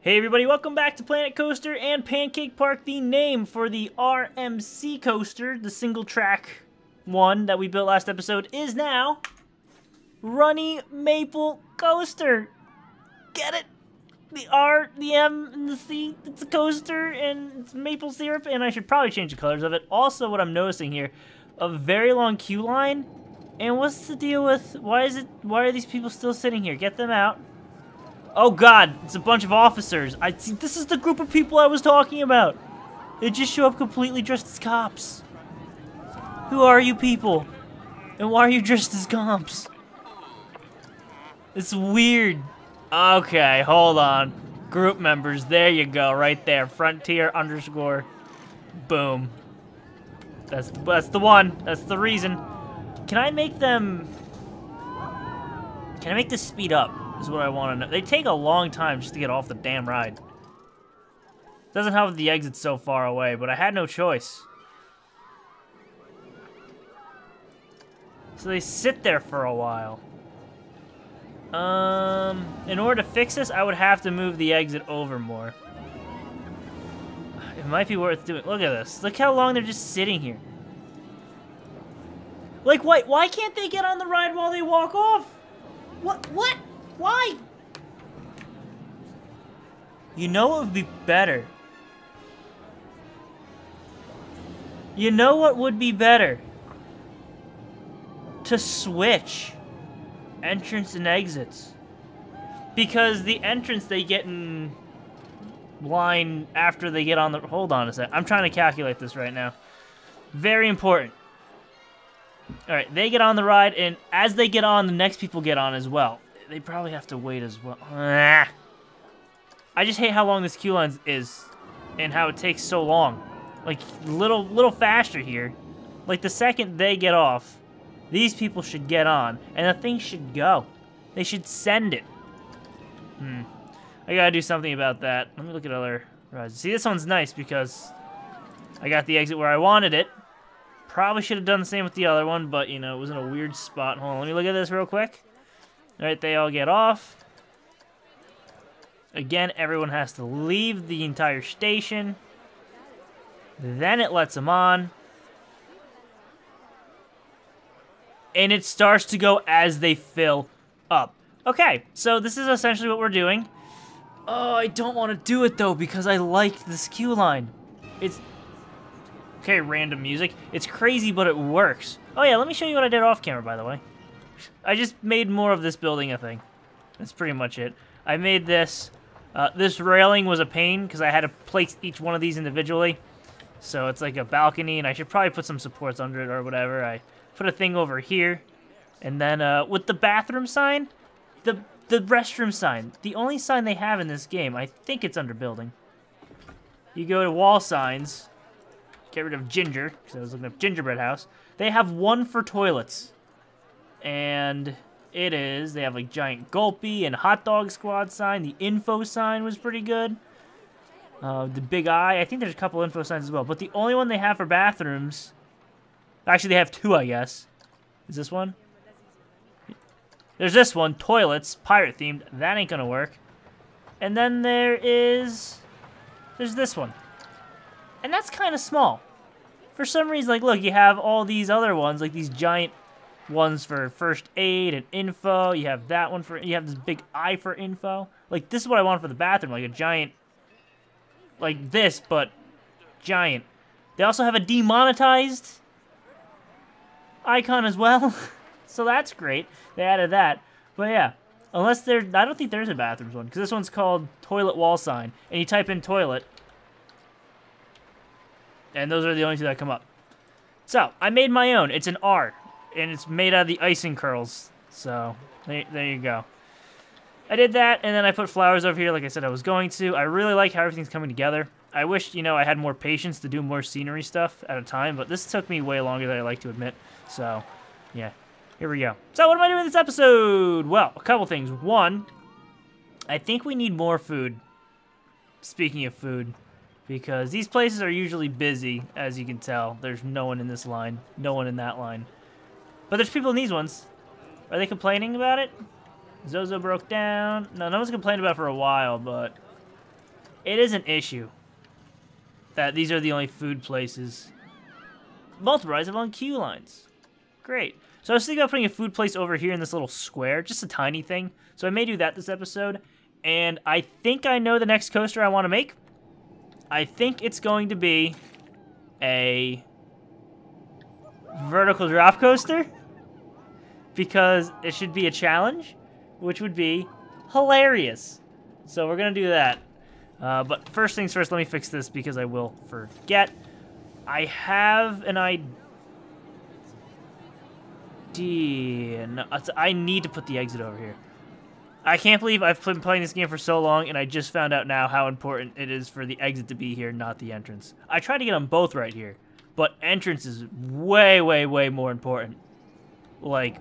Hey everybody, welcome back to Planet Coaster and Pancake Park. The name for the RMC coaster, the single track one that we built last episode, is now Runny Maple Coaster. Get it? The R, the M, and the C, it's a coaster and it's maple syrup, and I should probably change the colors of it. Also, what I'm noticing here, a very long queue line. And what's the deal with, why are these people still sitting here? Get them out. Oh god, it's a bunch of officers. This is the group of people I was talking about. They just show up completely dressed as cops. Who are you people? And why are you dressed as cops? It's weird. Okay, hold on. Group members, there you go, right there. Frontier _ boom. That's the one. That's the reason. Can I make this speed up? Is what I want to know. They take a long time just to get off the damn ride. Doesn't help that the exit's so far away, but I had no choice. So they sit there for a while. In order to fix this, I would have to move the exit over more. It might be worth doing. Look at this. Look how long they're just sitting here. Like, why can't they get on the ride while they walk off? What? Why? You know what would be better? You know what would be better? To switch entrance and exits. Because the entrance they get in line after they get on the... Hold on a sec. I'm trying to calculate this right now. Very important. Alright, they get on the ride, and as they get on, the next people get on as well. They probably have to wait as well. I just hate how long this queue line is and how it takes so long. Like, little faster here. Like, the second they get off, these people should get on, and the thing should go. They should send it. I gotta do something about that. Let me look at other rides. See, this one's nice because I got the exit where I wanted it. Probably should have done the same with the other one, but, you know, it was in a weird spot. Hold on, let me look at this real quick. Alright, they all get off. Again, everyone has to leave the entire station. Then it lets them on. And it starts to go as they fill up. Okay, so this is essentially what we're doing. Oh, I don't want to do it, though, because I like this queue line. It's... Okay, random music. It's crazy, but it works. Oh, yeah, let me show you what I did off camera, by the way. I just made more of this building a thing. That's pretty much it. I made this. This railing was a pain because I had to place each one of these individually. So it's like a balcony, and I should probably put some supports under it or whatever. I put a thing over here. And then with the bathroom sign, the restroom sign, the only sign they have in this game, I think it's under building. You go to wall signs, get rid of ginger, because I was looking up gingerbread house. They have one for toilets. And it is, they have like giant gulpy and hot dog squad sign. The info sign was pretty good. The big eye, I think there's a couple info signs as well. But the only one they have for bathrooms, actually they have two, I guess. Is this one? There's this one, toilets, pirate themed. That ain't gonna work. And then there's this one. And that's kind of small. For some reason, like, look, you have all these other ones, like these giant ones for first aid and info. You have that one for, you have this big eye for info. Like, this is what I want for the bathroom, like a giant, like this, but giant. They also have a demonetized icon as well. So that's great. They added that. But yeah, unless there, I don't think there's a bathrooms one, because this one's called toilet wall sign. And you type in toilet, and those are the only two that come up. So, I made my own. It's an R. And it's made out of the icing curls. So, there you go. I did that, and then I put flowers over here like I said I was going to. I really like how everything's coming together. I wish, you know, I had more patience to do more scenery stuff at a time, but this took me way longer than I like to admit. So, yeah. Here we go. So, what am I doing in this episode? Well, a couple things. One, I think we need more food. Speaking of food. Because these places are usually busy, as you can tell. There's no one in this line. No one in that line. But there's people in these ones. Are they complaining about it? Zozo broke down. No, no one's complained about it for a while, but It is an issue that these are the only food places. Multiple rides along queue lines. Great. So I was thinking about putting a food place over here in this little square, just a tiny thing. So I may do that this episode. And I think I know the next coaster I want to make. I think it's going to be a vertical drop coaster. Because it should be a challenge, which would be hilarious. So we're going to do that. But first things first, let me fix this because I will forget. I have an idea. No, I need to put the exit over here. I can't believe I've been playing this game for so long, and I just found out now how important it is for the exit to be here, not the entrance. I tried to get them both right here, but entrance is way, way, way more important. Like,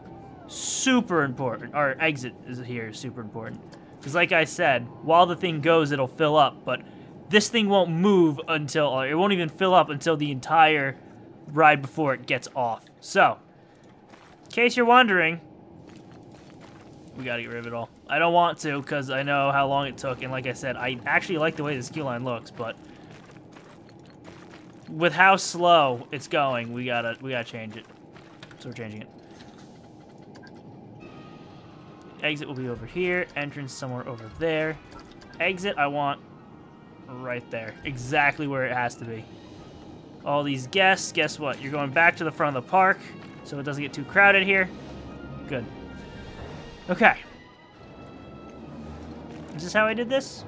super important. Or exit is here, super important. Because like I said, while the thing goes, it'll fill up, but this thing won't move until, or it won't even fill up until the entire ride before it gets off. So, in case you're wondering, we gotta get rid of it all. I don't want to, because I know how long it took, and like I said, I actually like the way this queue line looks, but with how slow it's going, we gotta change it. So we're changing it. Exit will be over here, entrance somewhere over there. Exit I want right there, exactly where it has to be. All these guests, guess what? You're going back to the front of the park, so it doesn't get too crowded here. Good. Okay. Is this how I did this?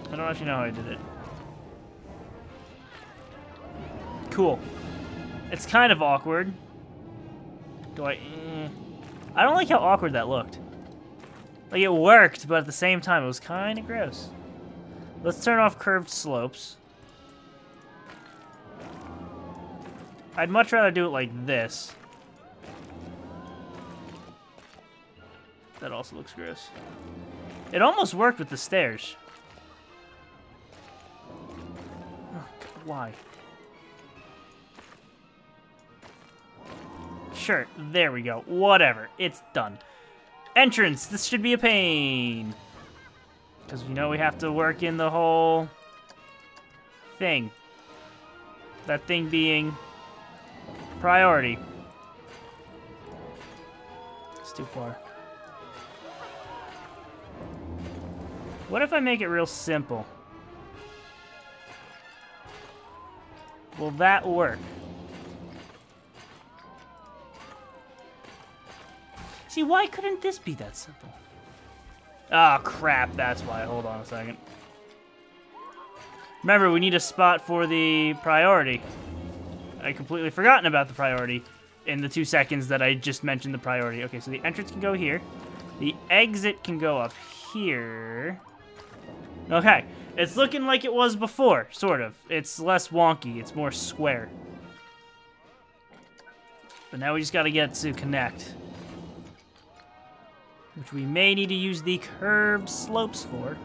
I don't actually know how I did it. Cool. It's kind of awkward. Do I... I don't like how awkward that looked. Like, it worked, but at the same time, it was kind of gross. Let's turn off curved slopes. I'd much rather do it like this. That also looks gross. It almost worked with the stairs. Oh, God, why? Sure, there we go. Whatever, it's done. Entrance, this should be a pain. Because we know we have to work in the whole thing. That thing being priority. It's too far. What if I make it real simple? Will that work? See, why couldn't this be that simple? Ah, crap, that's why. Hold on a second. Remember, we need a spot for the priority. I completely forgotten about the priority in the 2 seconds that I just mentioned the priority. Okay, so the entrance can go here. The exit can go up here. Okay, it's looking like it was before, sort of. It's less wonky, it's more square. But now we just gotta get to connect. Which we may need to use the curved slopes for.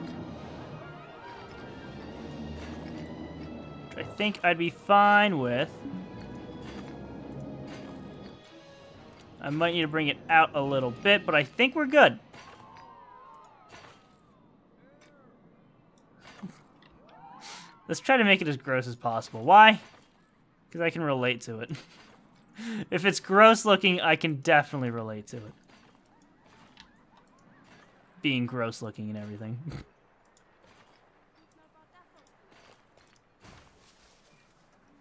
Which I think I'd be fine with. I might need to bring it out a little bit, but I think we're good. Let's try to make it as gross as possible. Why? Because I can relate to it. If it's gross looking, I can definitely relate to it. Being gross looking and everything.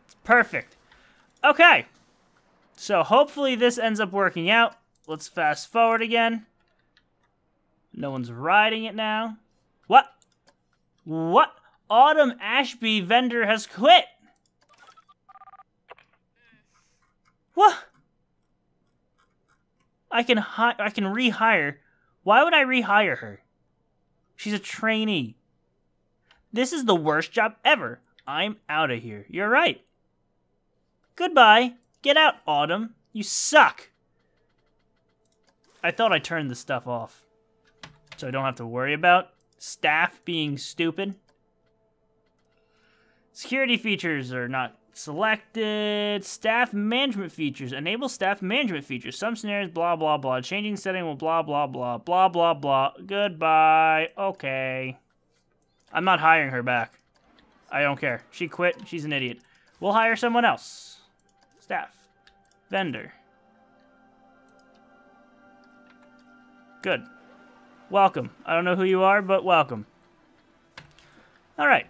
It's perfect. Okay. So hopefully this ends up working out. Let's fast forward again. No one's riding it now. What? What? Autumn Ashby vendor has quit. What? I can rehire. Why would I rehire her? She's a trainee. This is the worst job ever. I'm out of here. You're right. Goodbye. Get out, Autumn. You suck. I thought I turned the stuff off, so I don't have to worry about staff being stupid. Security features are not selected. Staff management features. Enable staff management features. Some scenarios, blah, blah, blah. Changing setting will blah, blah, blah. Blah, blah, blah. Goodbye. Okay. I'm not hiring her back. I don't care. She quit. She's an idiot. We'll hire someone else. Staff. Vendor. Good. Welcome. I don't know who you are, but welcome. Alright.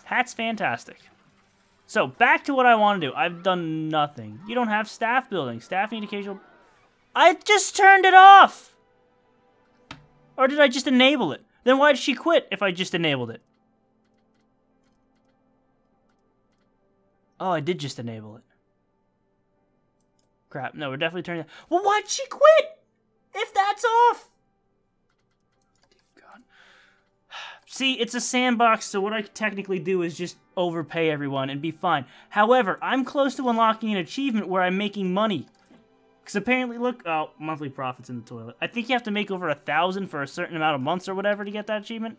Hat's fantastic. So, back to what I want to do. I've done nothing. You don't have staff building. Staff need occasional... I just turned it off! Or did I just enable it? Then why did she quit if I just enabled it? Oh, I did just enable it. Crap. No, we're definitely turning it... Well, why'd she quit? If that's off! God. See, it's a sandbox, so what I could technically do is just overpay everyone and be fine. However, I'm close to unlocking an achievement where I'm making money. Because apparently, look, oh, monthly profits in the toilet. I think you have to make over 1,000 for a certain amount of months or whatever to get that achievement.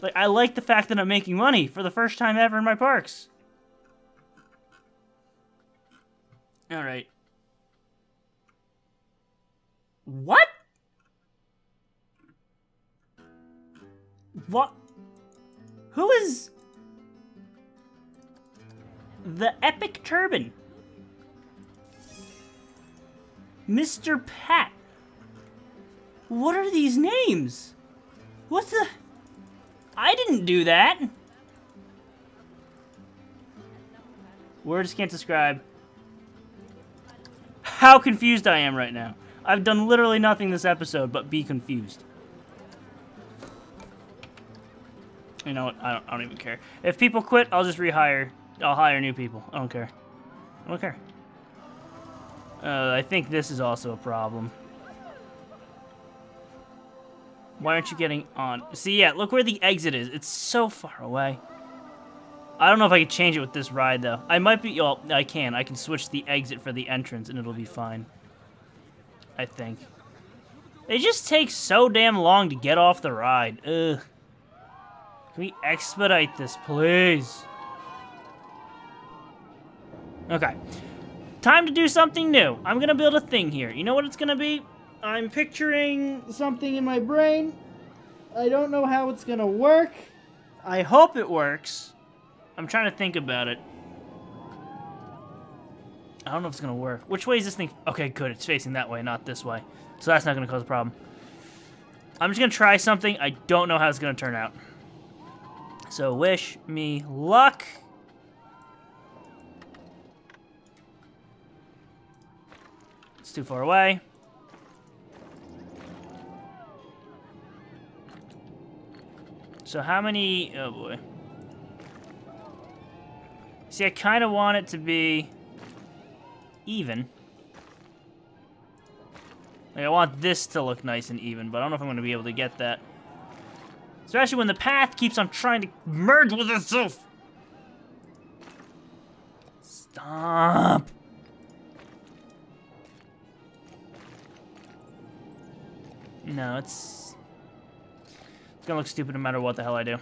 Like, I like the fact that I'm making money for the first time ever in my parks. Alright. What? What? Who is... The Epic Turban? Mr. Pat. What are these names? What the... I didn't do that. Words can't describe how confused I am right now. I've done literally nothing this episode but be confused. You know what? I don't even care. If people quit, I'll just rehire. I'll hire new people. I don't care. I don't care. I think this is also a problem. Why aren't you getting on? See, yeah, look where the exit is. It's so far away. I don't know if I can change it with this ride, though. I might be... Well, I can. I can switch the exit for the entrance, and it'll be fine. I think. It just takes so damn long to get off the ride. Ugh. Can we expedite this, please? Okay. Time to do something new. I'm gonna build a thing here. You know what it's gonna be? I'm picturing something in my brain. I don't know how it's gonna work. I hope it works. I'm trying to think about it. I don't know if it's gonna work. Which way is this thing? Okay, good. It's facing that way, not this way. So that's not gonna cause a problem. I'm just gonna try something. I don't know how it's gonna turn out. So wish me luck. It's too far away. So how many... Oh, boy. See, I kind of want it to be even. Like, I want this to look nice and even, but I don't know if I'm going to be able to get that. Especially when the path keeps on trying to merge with itself. Stop. No, it's gonna look stupid no matter what the hell I do.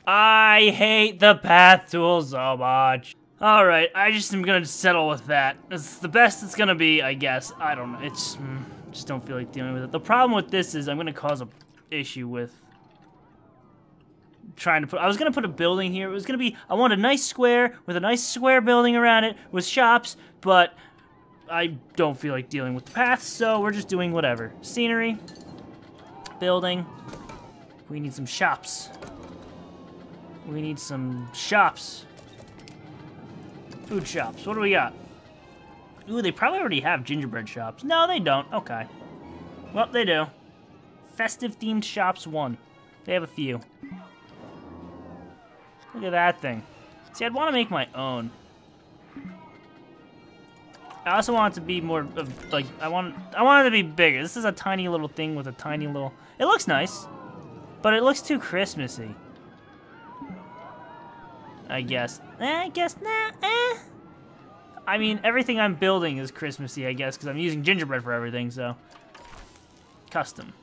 I hate the path tool so much. Alright, I just am gonna settle with that. It's the best it's gonna be, I guess. I don't know, it's... just don't feel like dealing with it. The problem with this is I'm gonna cause a issue with trying to put... I was gonna put a building here. It was gonna be... I want a nice square with a nice square building around it with shops, but I don't feel like dealing with the paths, so we're just doing whatever. Scenery. Building. We need some shops. We need some shops. Food shops. What do we got? Ooh, they probably already have gingerbread shops. No, they don't. Okay. Well, they do. Festive-themed shops 1. They have a few. Look at that thing. See, I'd want to make my own. I also want it to be more of, like, I want it to be bigger. This is a tiny little thing with a tiny little... It looks nice, but it looks too Christmassy. I guess. I guess not. I mean, everything I'm building is Christmassy, I guess, because I'm using gingerbread for everything, so... Custom.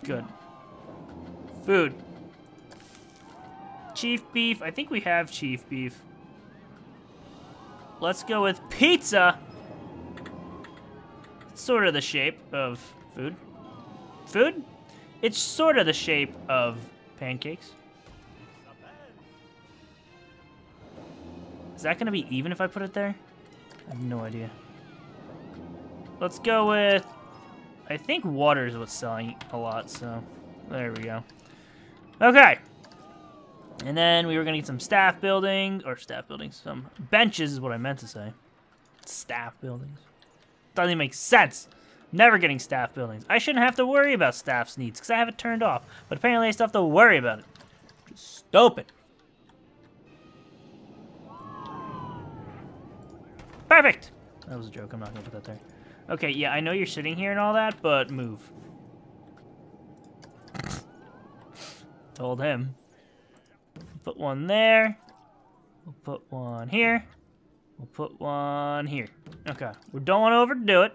Good. Food. Chief beef. I think we have chief beef. Let's go with pizza! It's sort of the shape of food. food. It's sort of the shape of pancakes. Is that gonna be even if I put it there? I have no idea. Let's go with, I think water is what's selling a lot, so there we go. Okay. And then we were gonna get some some benches is what I meant to say. Staff buildings. Doesn't even make sense. Never getting staff buildings. I shouldn't have to worry about staff's needs because I have it turned off. But apparently I still have to worry about it. Just stupid. Perfect. That was a joke. I'm not gonna put that there. Okay, yeah, I know you're sitting here and all that, but move. Told him. Put one there. We'll put one here. We'll put one here. Okay. We don't want to overdo it.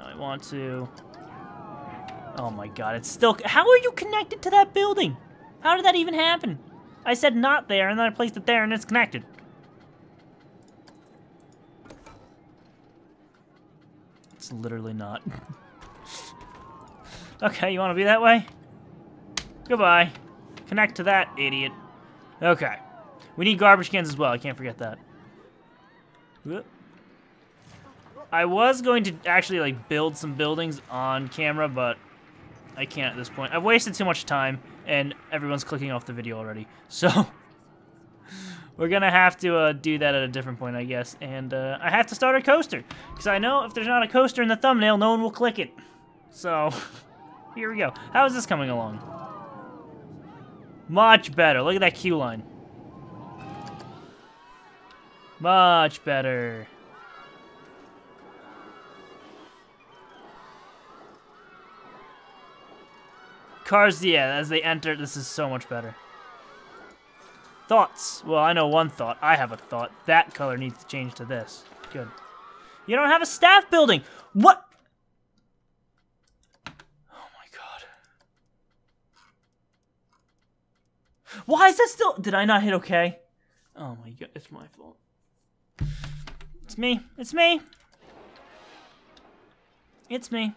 I want to... Oh my god, it's still... How are you connected to that building? How did that even happen? I said not there, and then I placed it there, and it's connected. It's literally not. Okay, you want to be that way? Goodbye. Connect to that, idiot. Okay. We need garbage cans as well. I can't forget that. Whoop. I was going to actually, like, build some buildings on camera, but I can't at this point. I've wasted too much time, and everyone's clicking off the video already. So, we're going to have to do that at a different point, I guess. And I have to start a coaster, because I know if there's not a coaster in the thumbnail, no one will click it. So, here we go. How is this coming along? Much better. Look at that queue line. Much better. Cars, yeah, as they enter, this is so much better. Thoughts? Well, I know one thought. I have a thought. That color needs to change to this. Good. You don't have a staff building! What? Oh my god. Why is that still... Did I not hit okay? Oh my god, it's my fault. It's me. It's me. It's me.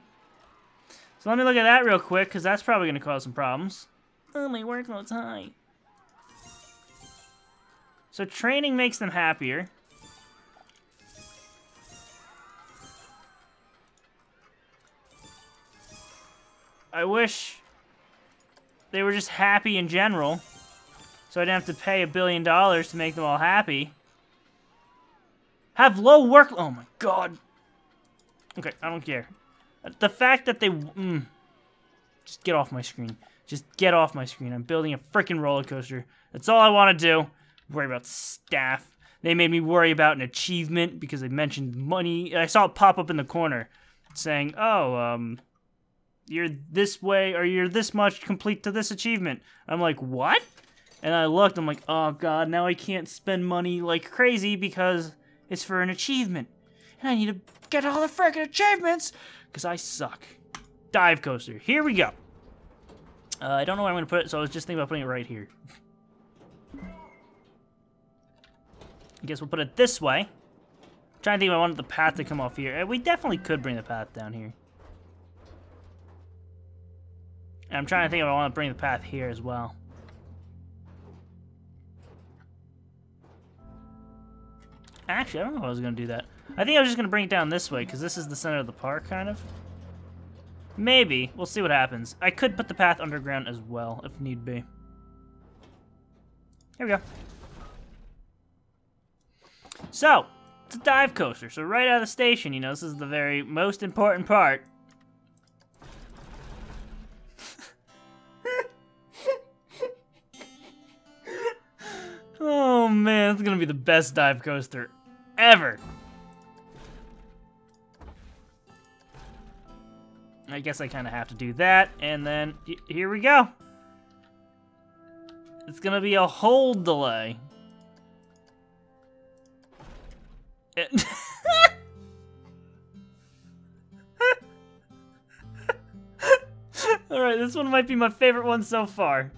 So let me look at that real quick, because that's probably going to cause some problems. Oh, my workload's high. So training makes them happier. I wish they were just happy in general, so I didn't have to pay $1 billion to make them all happy. Have low work... Oh, my God. Okay, I don't care. The fact that they... Just get off my screen. Just get off my screen. I'm building a freaking roller coaster. That's all I want to do. Worry about staff. They made me worry about an achievement because they mentioned money. I saw it pop up in the corner saying, oh, you're this way or you're this much complete to this achievement. I'm like, what? And I looked. I'm like, oh, God, now I can't spend money like crazy because it's for an achievement. And I need to get all the freaking achievements because I suck. Dive coaster. Here we go. I don't know where I'm going to put it, so I was just thinking about putting it right here. I guess we'll put it this way. I'm trying to think if I wanted the path to come off here. We definitely could bring the path down here. And I'm trying to think if I want to bring the path here as well. Actually, I don't know if I was going to do that. I think I was just going to bring it down this way, because this is the center of the park, kind of. Maybe. We'll see what happens. I could put the path underground as well, if need be. Here we go. So, it's a dive coaster. So right out of the station, you know, this is the very most important part. Oh, man. This is going to be the best dive coaster ever. I guess I kind of have to do that, and then here we go. It's gonna be a hold delay. Alright, this one might be my favorite one so far.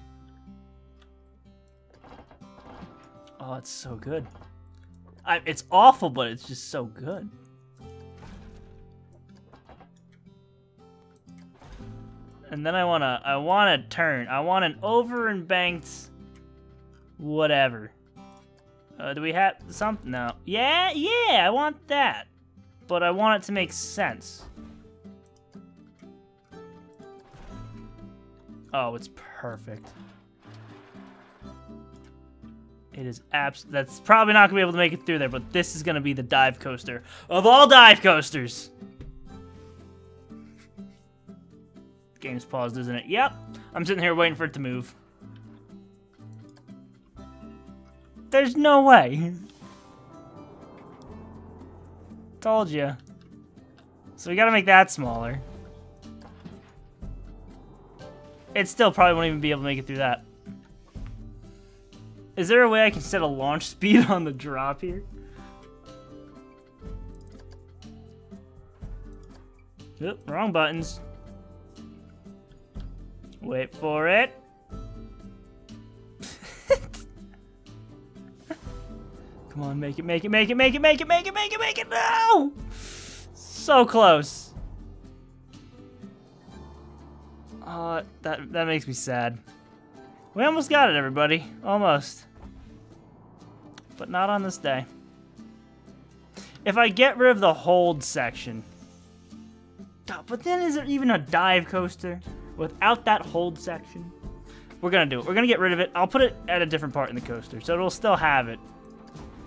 Oh, it's so good. It's awful, but it's just so good. And then I wanna turn. I want an over-embanked whatever. Do we have something? No. Yeah, I want that. But I want it to make sense. Oh, it's perfect. It is that's probably not gonna be able to make it through there, but this is gonna be the dive coaster of all dive coasters. Game's paused, isn't it? Yep. I'm sitting here waiting for it to move. There's no way. Told you. So we gotta make that smaller. It still probably won't even be able to make it through that. Is there a way I can set a launch speed on the drop here? Oop, wrong buttons. Wait for it. Come on, make it, make it, make it, make it, make it, make it, make it, make it, no! So close. That makes me sad. We almost got it, everybody. Almost. But not on this day. If I get rid of the hold section. God, but then is there even a dive coaster without that hold section? We're gonna do it. We're gonna get rid of it. I'll put it at a different part in the coaster, so it'll still have it.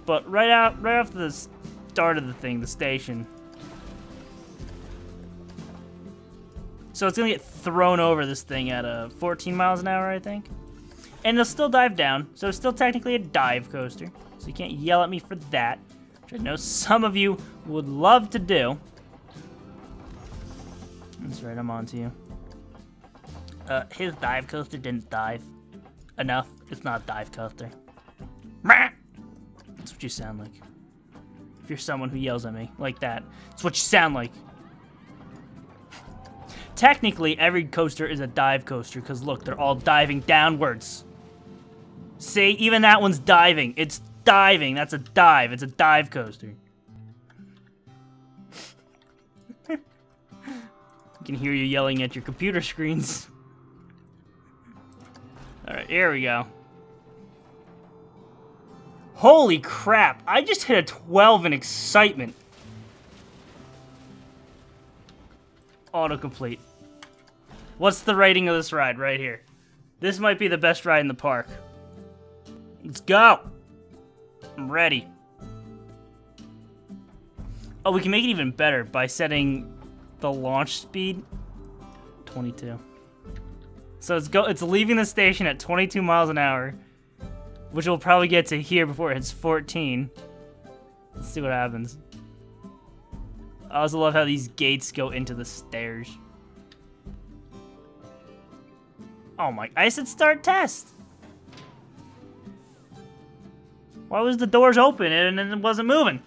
But right after the start of the thing, the station. So it's gonna get thrown over this thing at 14 miles an hour, I think. And it'll still dive down, so it's still technically a dive coaster. So you can't yell at me for that, which I know some of you would love to do. That's right, I'm on to you. His dive coaster didn't dive enough. It's not a dive coaster. That's what you sound like. If you're someone who yells at me like that, it's what you sound like. Technically, every coaster is a dive coaster, because look, they're all diving downwards. See, even that one's diving. It's diving. That's a dive. It's a dive coaster. I can hear you yelling at your computer screens. Alright, here we go. Holy crap, I just hit a 12 in excitement. Autocomplete. What's the rating of this ride right here? This might be the best ride in the park. Let's go. I'm ready. Oh, we can make it even better by setting the launch speed 22. So it's leaving the station at 22 miles an hour, which we'll probably get to here before it hits 14. Let's see what happens. I also love how these gates go into the stairs. Oh my, I said start test. Why was the doors open and it wasn't moving?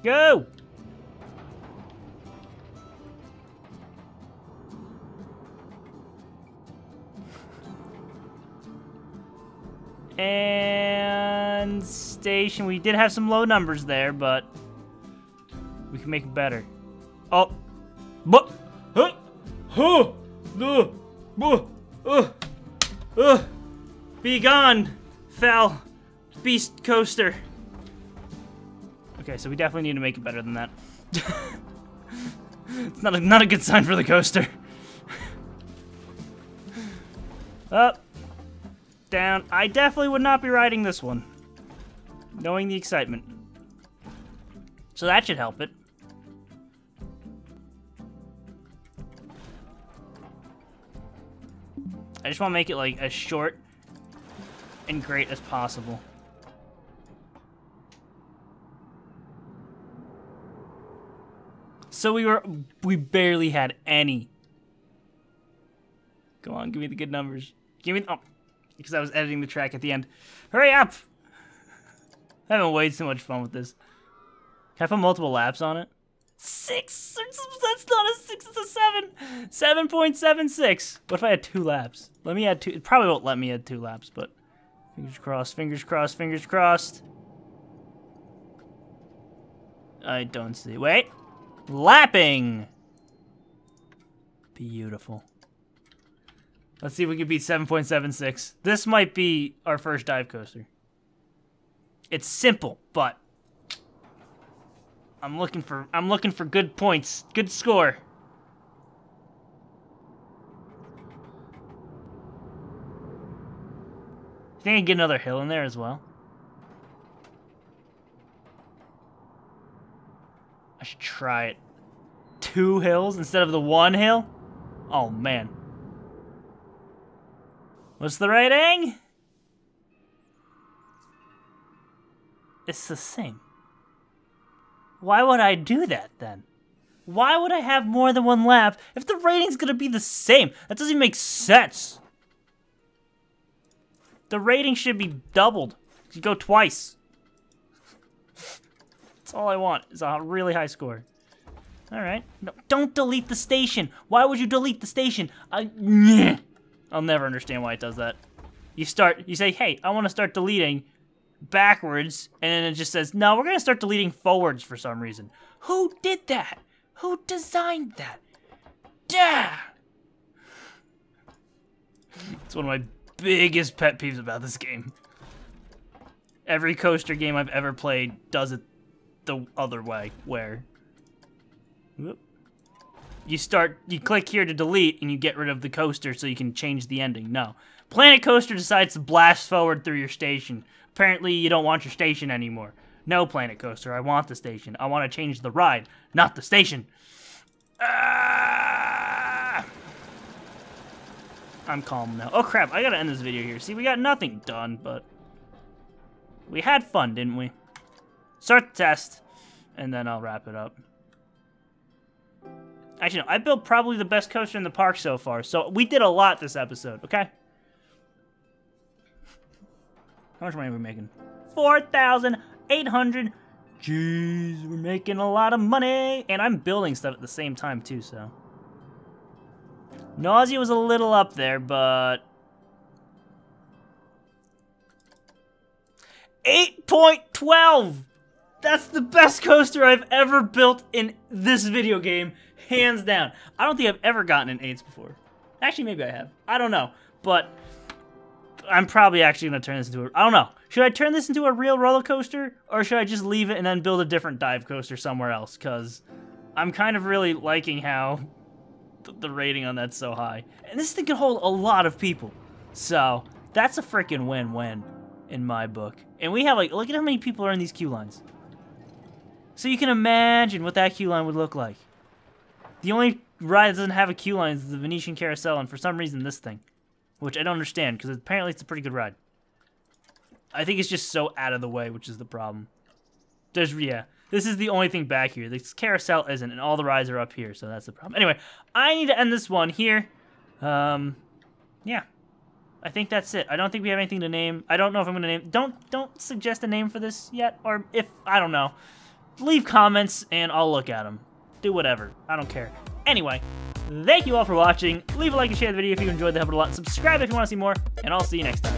Go! And station, we did have some low numbers there, but we can make it better. Oh, but, be gone, foul beast coaster. Okay, so we definitely need to make it better than that. It's not a good sign for the coaster. Up. Down. I definitely would not be riding this one, knowing the excitement. So that should help it. I just want to make it like as short and great as possible. So we barely had any. Come on, give me the good numbers. Give me, oh, because I was editing the track at the end. Hurry up! I'm having way too much fun with this. Can I put multiple laps on it? 6! That's not a 6, it's a 7! 7.76. What if I had 2 laps? Let me add 2. It probably won't let me add 2 laps, but fingers crossed, fingers crossed, fingers crossed. I don't see. Wait. Lapping. Beautiful. Let's see if we can beat 7.76. This might be our first dive coaster. It's simple, but I'm looking for good points, good score. I think I can get another hill in there as well. I should try it. 2 hills instead of the 1 hill? Oh, man. What's the rating? It's the same. Why would I do that, then? Why would I have more than 1 lap if the rating's gonna be the same? That doesn't even make sense. The rating should be doubled. You go twice. That's all I want, is a really high score. Alright. No, don't delete the station. Why would you delete the station? I'll never understand why it does that. You say, hey, I want to start deleting backwards, and then it just says, no, we're going to start deleting forwards for some reason. Who did that? Who designed that? Duh! It's one of my biggest pet peeves about this game. Every coaster game I've ever played does it the other way, where you click here to delete and you get rid of the coaster so you can change the ending. No. Planet Coaster decides to blast forward through your station. Apparently you don't want your station anymore. No, Planet Coaster, I want the station. I want to change the ride, not the station. Ah! I'm calm now. Oh crap, I gotta end this video here. See, we got nothing done, but we had fun, didn't we? Start the test, and then I'll wrap it up. Actually, no, I built probably the best coaster in the park so far, so we did a lot this episode, okay? How much money are we making? 4,800. Jeez, we're making a lot of money. And I'm building stuff at the same time, too, so. Nausea was a little up there, but 8.12! That's the best coaster I've ever built in this video game, hands down. I don't think I've ever gotten an 8s before. Actually, maybe I have. I don't know, but I'm probably actually going to turn this into a... I don't know. Should I turn this into a real roller coaster, or should I just leave it and then build a different dive coaster somewhere else? Because I'm kind of really liking how the rating on that's so high. And this thing can hold a lot of people. So, that's a freaking win-win in my book. And we have, like, look at how many people are in these queue lines. So you can imagine what that queue line would look like. The only ride that doesn't have a queue line is the Venetian Carousel, and for some reason this thing. Which I don't understand, because apparently it's a pretty good ride. I think it's just so out of the way, which is the problem. Yeah, this is the only thing back here. This carousel isn't, and all the rides are up here, so that's the problem. Anyway, I need to end this one here. Yeah. I think that's it. I don't think we have anything to name. I don't know if I'm going to name... Don't suggest a name for this yet, or if... I don't know. Leave comments, and I'll look at them. Do whatever. I don't care. Anyway, thank you all for watching. Leave a like and share the video if you enjoyed. That helped a lot. Subscribe if you want to see more, and I'll see you next time.